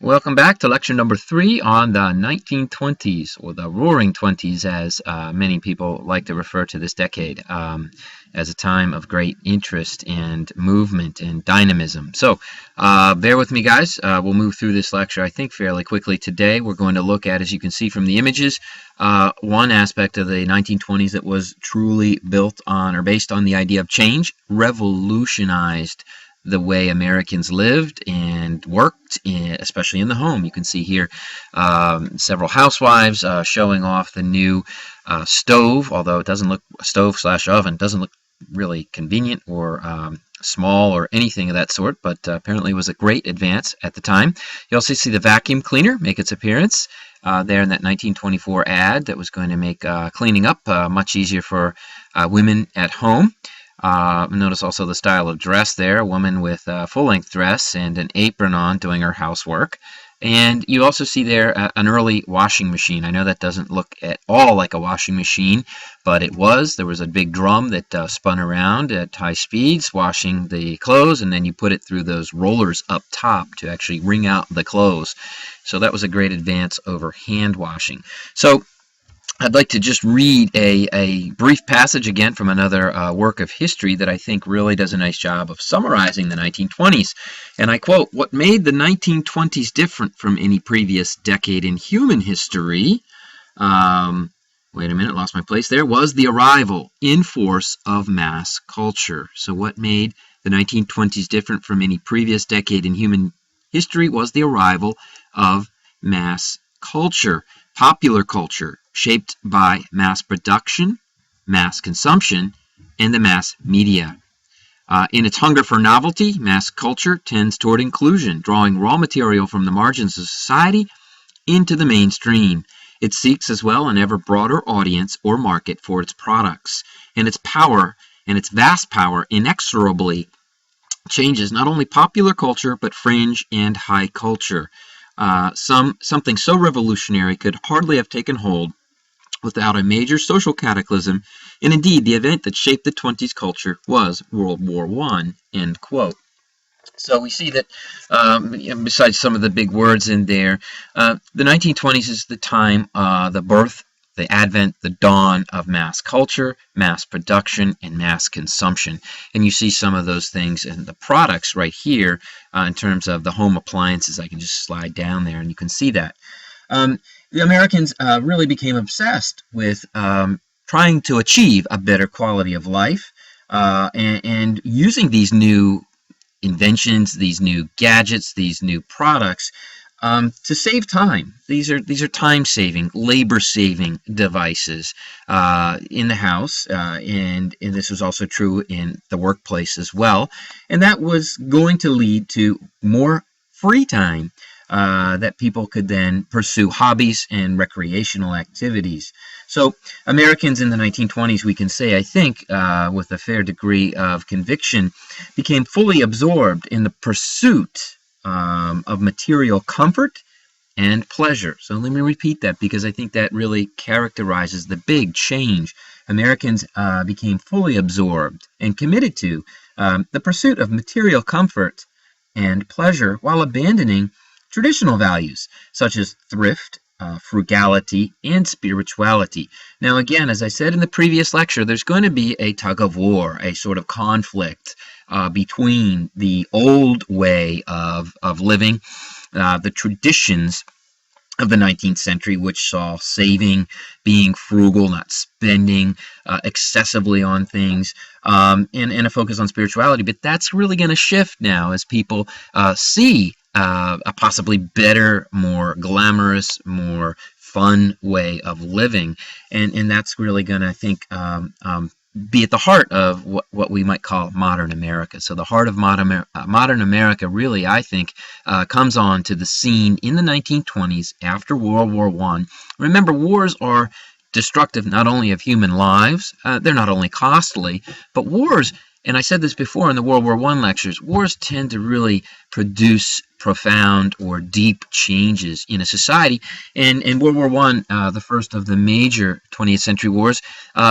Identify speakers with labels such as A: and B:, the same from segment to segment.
A: Welcome back to lecture number 3 on the 1920s, or the Roaring Twenties, as many people like to refer to this decade, as a time of great interest and movement and dynamism. So bear with me, guys. We'll move through this lecture, I think, fairly quickly today. We're going to look at, as you can see from the images, one aspect of the 1920s that was truly built on or based on the idea of change, revolutionized the way Americans lived and worked, especially in the home. You can see here several housewives showing off the new stove, although it doesn't look, stove/oven, doesn't look really convenient or small or anything of that sort, but apparently was a great advance at the time. You also see the vacuum cleaner make its appearance there in that 1924 ad that was going to make cleaning up much easier for women at home. Notice also the style of dress there, a woman with a full-length dress and an apron on doing her housework. And you also see there an early washing machine. I know that doesn't look at all like a washing machine, but it was. There was a big drum that spun around at high speeds, washing the clothes, and then you put it through those rollers up top to actually wring out the clothes. So that was a great advance over hand washing. So I'd like to just read a brief passage again from another work of history that I think really does a nice job of summarizing the 1920s. And I quote, "What made the 1920s different from any previous decade in human history," wait a minute, lost my place there, "was the arrival in force of mass culture." So what made the 1920s different from any previous decade in human history was the arrival of mass culture. Popular culture, shaped by mass production, mass consumption, and the mass media. In its hunger for novelty, mass culture tends toward inclusion, drawing raw material from the margins of society into the mainstream. It seeks as well an ever broader audience or market for its products, and its power and its vast power inexorably changes not only popular culture but fringe and high culture. Something so revolutionary could hardly have taken hold without a major social cataclysm, and indeed the event that shaped the 20s culture was World War I, end quote. So we see that besides some of the big words in there, the 1920s is the time, the birth, the advent, the dawn of mass culture, mass production, and mass consumption. And you see some of those things in the products right here in terms of the home appliances. I can just slide down there and you can see that. The Americans really became obsessed with trying to achieve a better quality of life and using these new inventions, these new gadgets, these new products to save time. These are time-saving, labor-saving devices in the house, and this was also true in the workplace as well. And that was going to lead to more free time that people could then pursue hobbies and recreational activities. So Americans in the 1920s, we can say, I think, with a fair degree of conviction, became fully absorbed in the pursuit of material comfort and pleasure. So let me repeat that because I think that really characterizes the big change. Americans became fully absorbed and committed to the pursuit of material comfort and pleasure while abandoning traditional values such as thrift, frugality, and spirituality. Now again, as I said in the previous lecture, there's going to be a tug of war, a sort of conflict between the old way of living, the traditions of the 19th century, which saw saving, being frugal, not spending excessively on things, and a focus on spirituality. But that's really going to shift now as people see a possibly better, more glamorous, more fun way of living. And that's really going to, I think, be at the heart of what we might call modern America. So the heart of modern America really, I think, comes on to the scene in the 1920s after World War I. Remember, wars are destructive not only of human lives, they're not only costly, but wars, and I said this before in the World War I lectures, wars tend to really produce profound or deep changes in a society. And World War I, the first of the major 20th century wars,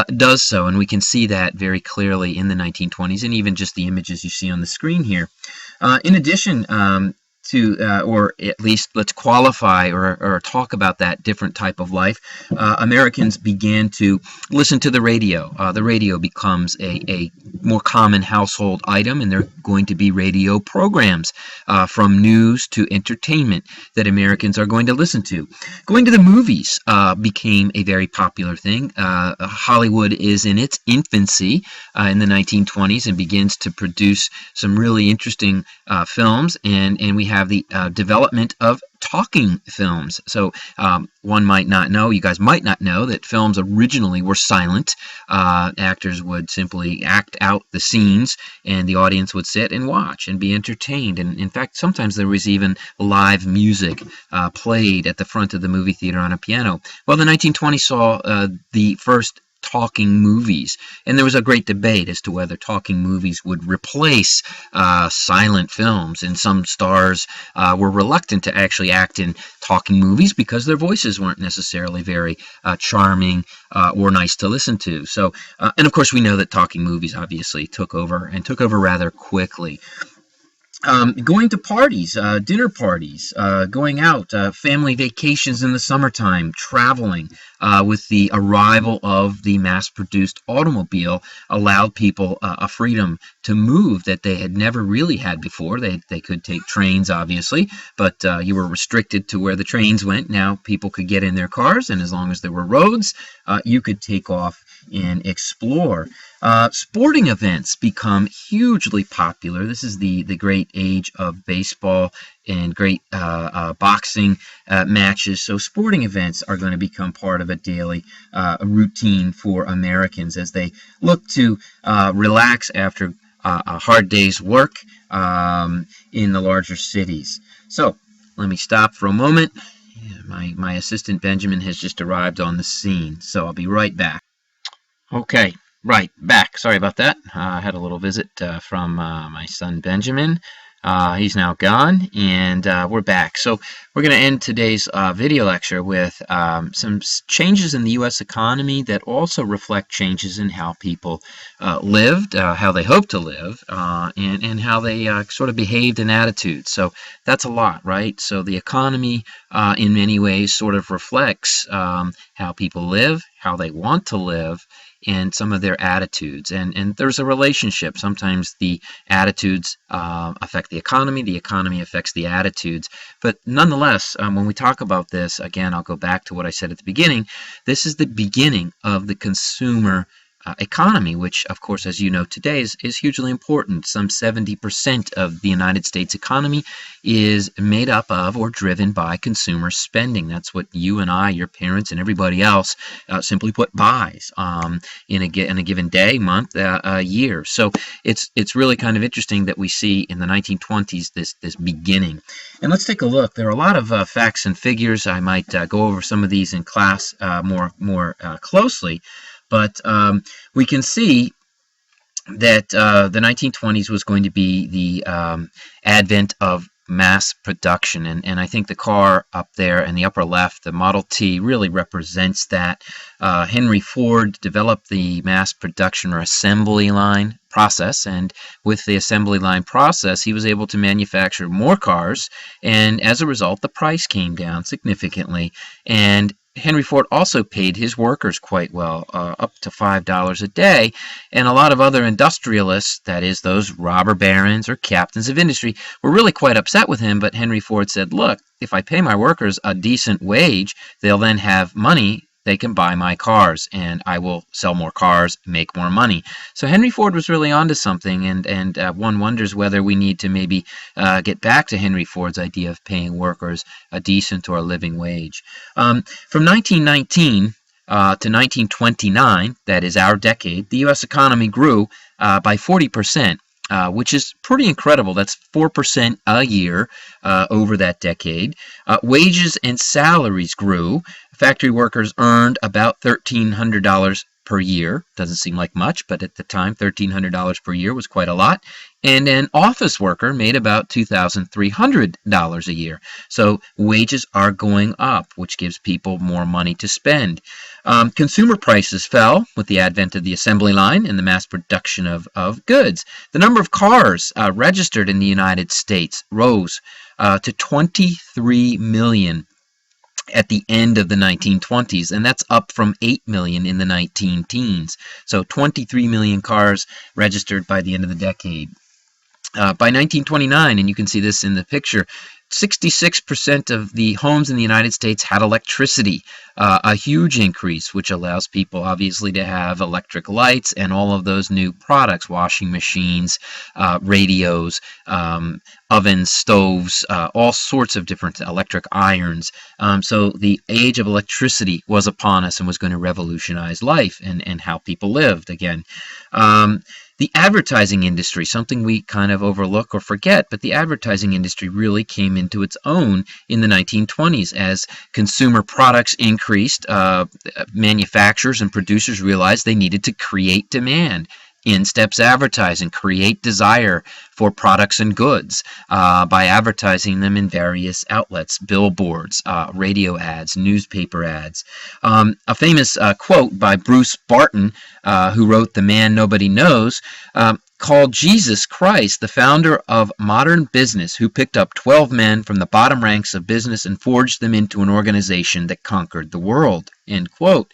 A: does so. And we can see that very clearly in the 1920s and even just the images you see on the screen here. In addition to, or at least let's qualify or talk about that different type of life, Americans began to listen to the radio. The radio becomes a more common household item, and there are going to be radio programs from news to entertainment that Americans are going to listen to. Going to the movies became a very popular thing. Hollywood is in its infancy in the 1920s and begins to produce some really interesting films, and we have the development of talking films. So one might not know, you guys might not know, that films originally were silent. Actors would simply act out the scenes, and the audience would sit and watch and be entertained. And in fact, sometimes there was even live music played at the front of the movie theater on a piano. Well, the 1920s saw the first talking movies, and there was a great debate as to whether talking movies would replace silent films, and some stars were reluctant to actually act in talking movies because their voices weren't necessarily very charming or nice to listen to. So, and of course we know that talking movies obviously took over rather quickly. Going to parties, dinner parties, going out, family vacations in the summertime, traveling, with the arrival of the mass-produced automobile allowed people a freedom to move that they had never really had before. They could take trains, obviously, but you were restricted to where the trains went. Now people could get in their cars, and as long as there were roads, you could take off and explore. Sporting events become hugely popular. This is the great age of baseball and great boxing matches. So sporting events are going to become part of a daily routine for Americans as they look to relax after a hard day's work in the larger cities. So let me stop for a moment. My assistant Benjamin has just arrived on the scene, so I'll be right back. Okay, right, back. Sorry about that. I had a little visit from my son Benjamin. He's now gone, and we're back. So we're going to end today's video lecture with some changes in the U.S. economy that also reflect changes in how people lived, how they hoped to live, and how they sort of behaved in attitudes. So that's a lot, right? So the economy in many ways sort of reflects how people live, how they want to live, and some of their attitudes. And there's a relationship. Sometimes the attitudes affect the economy affects the attitudes. But nonetheless, when we talk about this, again, I'll go back to what I said at the beginning. This is the beginning of the consumer economy, which, of course, as you know today, is hugely important. Some 70% of the United States economy is made up of or driven by consumer spending. That's what you and I, your parents, and everybody else simply put buys in a given day, month, year. So it's really kind of interesting that we see in the 1920s this beginning. And let's take a look. There are a lot of facts and figures. I might go over some of these in class more closely. But we can see that the 1920s was going to be the advent of mass production. And I think the car up there in the upper left, the Model T, really represents that. Henry Ford developed the mass production or assembly line process, and with the assembly line process, he was able to manufacture more cars, and as a result, the price came down significantly. And Henry Ford also paid his workers quite well, up to $5 a day, and a lot of other industrialists, that is, those robber barons or captains of industry, were really quite upset with him, but Henry Ford said, look, if I pay my workers a decent wage, they'll then have money. They can buy my cars, and I will sell more cars, make more money. So Henry Ford was really onto something, and one wonders whether we need to maybe get back to Henry Ford's idea of paying workers a decent or a living wage. From 1919 to 1929, that is our decade, the U.S. economy grew by 40%. Which is pretty incredible. That's 4% a year over that decade. Wages and salaries grew. Factory workers earned about $1,300 per year. Doesn't seem like much, but at the time, $1,300 per year was quite a lot. And an office worker made about $2,300 a year. So wages are going up, which gives people more money to spend. Consumer prices fell with the advent of the assembly line and the mass production of goods. The number of cars registered in the United States rose to 23 million at the end of the 1920s, and that's up from 8 million in the 19 teens. So 23 million cars registered by the end of the decade. By 1929, and you can see this in the picture, 66% of the homes in the United States had electricity, a huge increase, which allows people obviously to have electric lights and all of those new products, washing machines, radios, ovens, stoves, all sorts of different electric irons. So the age of electricity was upon us and was going to revolutionize life and how people lived again. The advertising industry, something we kind of overlook or forget, but the advertising industry really came into its own in the 1920s as consumer products increased. Manufacturers and producers realized they needed to create demand. In steps advertising, create desire for products and goods by advertising them in various outlets, billboards, radio ads, newspaper ads. A famous quote by Bruce Barton, who wrote The Man Nobody Knows, called Jesus Christ the founder of modern business, who picked up 12 men from the bottom ranks of business and forged them into an organization that conquered the world. End quote.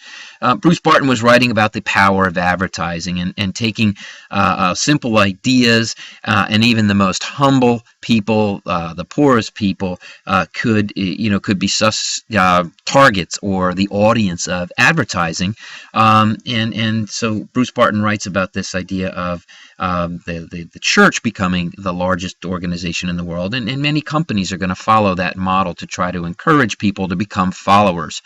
A: Bruce Barton was writing about the power of advertising and taking simple ideas and even the most humble people, the poorest people, could be targets or the audience of advertising. And so Bruce Barton writes about this idea of the church becoming the largest organization in the world, and many companies are going to follow that model to try to encourage people to become followers.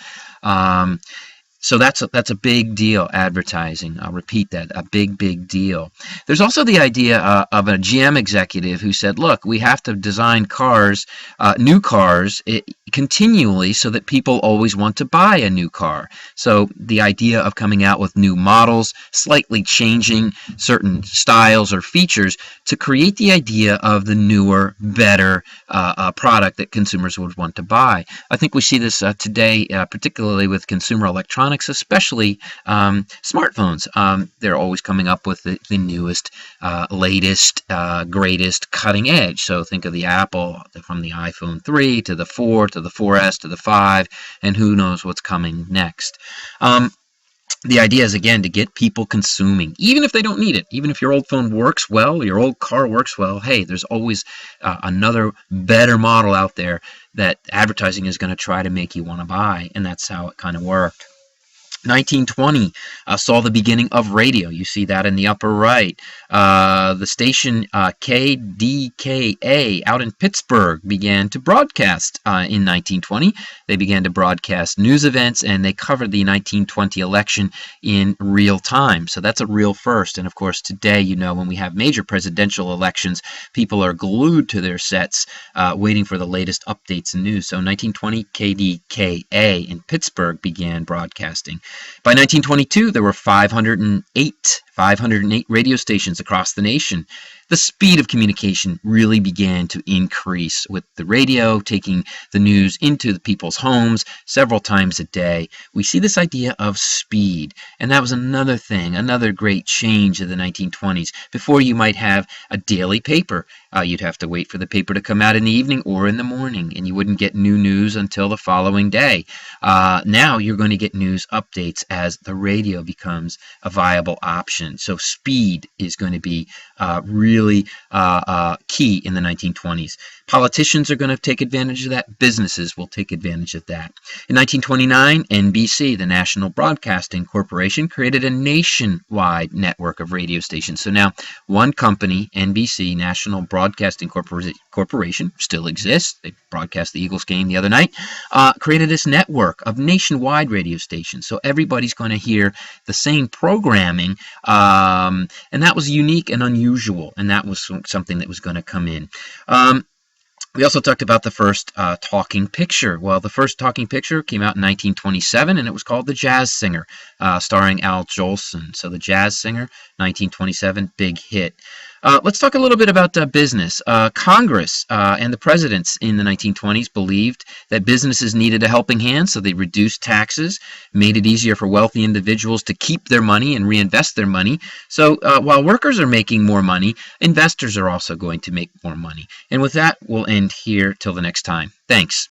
A: So that's a big deal, advertising. I'll repeat that, a big deal. There's also the idea of a GM executive who said, look, we have to design cars, new cars, continually so that people always want to buy a new car. So the idea of coming out with new models, slightly changing certain styles or features to create the idea of the newer, better product that consumers would want to buy. I think we see this today, particularly with consumer electronics, especially smartphones. They're always coming up with the newest, latest, greatest cutting edge. So think of the Apple from the iPhone 3 to the 4 to the 4S to the 5, and who knows what's coming next. The idea is, again, to get people consuming, even if they don't need it. Even if your old phone works well, your old car works well, hey, there's always another better model out there that advertising is going to try to make you want to buy, and that's how it kind of worked. 1920 saw the beginning of radio. You see that in the upper right. The station KDKA out in Pittsburgh began to broadcast in 1920. They began to broadcast news events, and they covered the 1920 election in real time. So that's a real first. And of course, today, when we have major presidential elections, people are glued to their sets waiting for the latest updates and news. So 1920, KDKA in Pittsburgh began broadcasting. By 1922, there were 508 radio stations across the nation. The speed of communication really began to increase, with the radio taking the news into the people's homes several times a day. We see this idea of speed, and that was another thing, another great change of the 1920s. Before, you might have a daily paper. You'd have to wait for the paper to come out in the evening or in the morning, and you wouldn't get new news until the following day. Now you're going to get news updates as the radio becomes a viable option. So speed is going to be really key in the 1920s. Politicians are going to take advantage of that. Businesses will take advantage of that. In 1929, NBC, the National Broadcasting Corporation, created a nationwide network of radio stations. So now one company, NBC, National Broadcasting Corporation, still exists. They broadcast the Eagles game the other night, created this network of nationwide radio stations. So everybody's going to hear the same programming, and that was unique and unusual, and that was something that was going to come in. We also talked about the first talking picture. Well, the first talking picture came out in 1927, and it was called The Jazz Singer, starring Al Jolson. So The Jazz Singer, 1927, big hit. Let's talk a little bit about business. Congress and the presidents in the 1920s believed that businesses needed a helping hand, so they reduced taxes, made it easier for wealthy individuals to keep their money and reinvest their money. So while workers are making more money, investors are also going to make more money. And with that, we'll end here till the next time. Thanks.